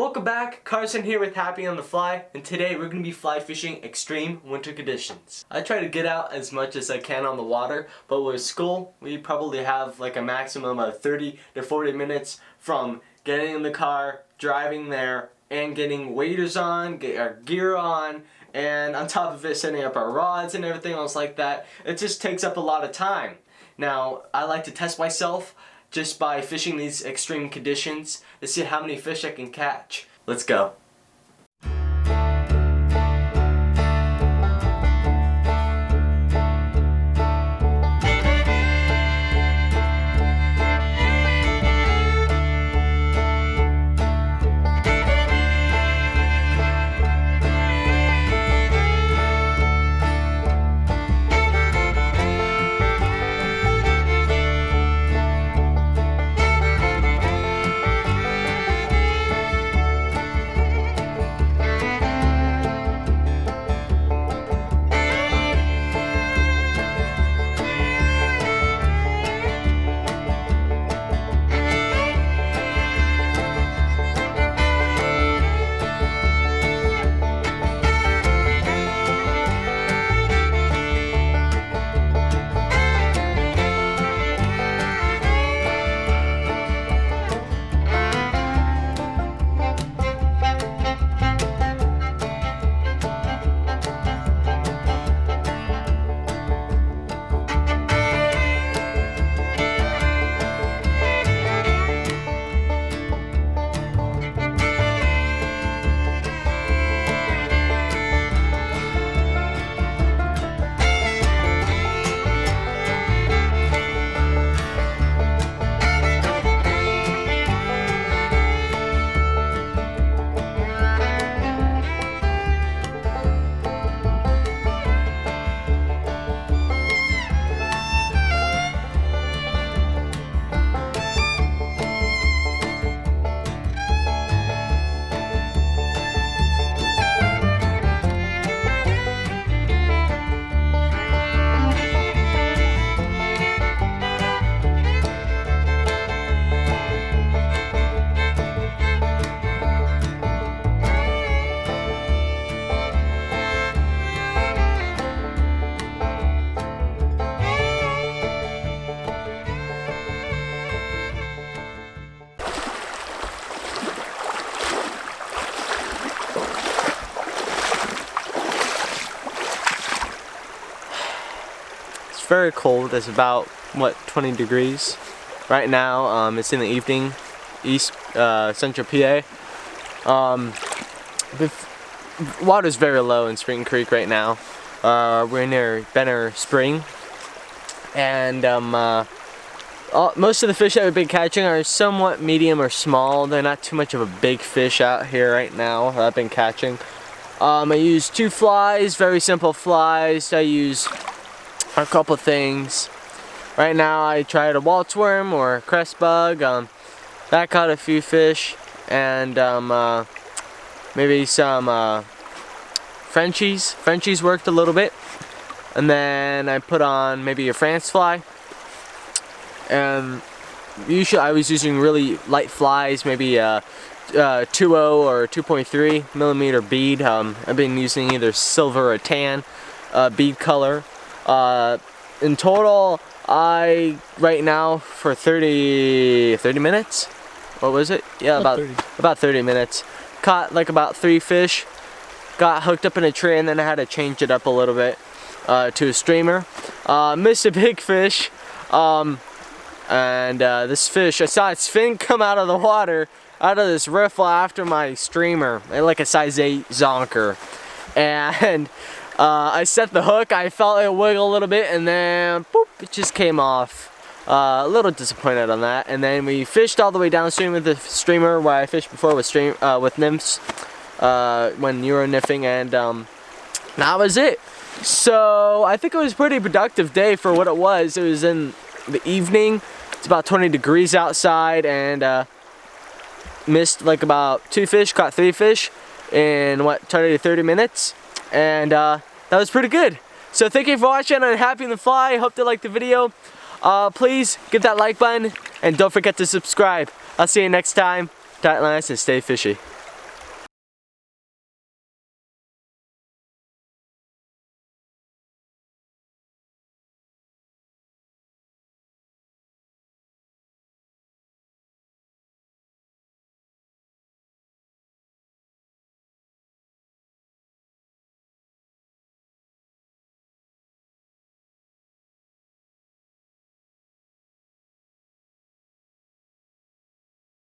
Welcome back, Carson here with Happy on the Fly, and today we're going to be fly fishing extreme winter conditions. I try to get out as much as I can on the water, but with school, we probably have like a maximum of 30 to 40 minutes from getting in the car, driving there, and getting waders on, get our gear on, and on top of it setting up our rods and everything else like that. It just takes up a lot of time. Now, I like to test myself just by fishing these extreme conditions to see how many fish I can catch. Let's go. It's very cold. It's about 20 degrees right now. It's in the evening, central PA. The water's very low in Spring Creek right now. We're near Benner Spring, and most of the fish that we've been catching are somewhat medium or small. They're not too much of a big fish out here right now that I've been catching. I use 2 flies, very simple flies. I use a couple things. Right now I tried a Waltz worm or a crest bug. That caught a few fish, and maybe some Frenchies. Frenchies worked a little bit, and then I put on maybe a France fly. And usually I was using really light flies, maybe 2.0 or 2.3 millimeter bead. I've been using either silver or tan bead color. In total, right now for 30 minutes, what was it? Yeah, about 30 minutes. Caught like about 3 fish, got hooked up in a tree, and then I had to change it up a little bit to a streamer. Missed a big fish, and this fish, I saw its fin come out of the water, out of this riffle after my streamer, like a size 8 zonker. And I set the hook, I felt it wiggle a little bit, and then boop, it just came off. A little disappointed on that. And then we fished all the way downstream with the streamer where I fished before with nymphs when Euro nymphing, and that was it. So I think it was a pretty productive day for what it was. It was in the evening. It's about 20 degrees outside, and missed like about 2 fish, caught 3 fish in 20 to 30 minutes, and that was pretty good. So thank you for watching on Happy on the Fly. Hope you liked the video. Please give that like button, and don't forget to subscribe. I'll see you next time. Tight lines and stay fishy.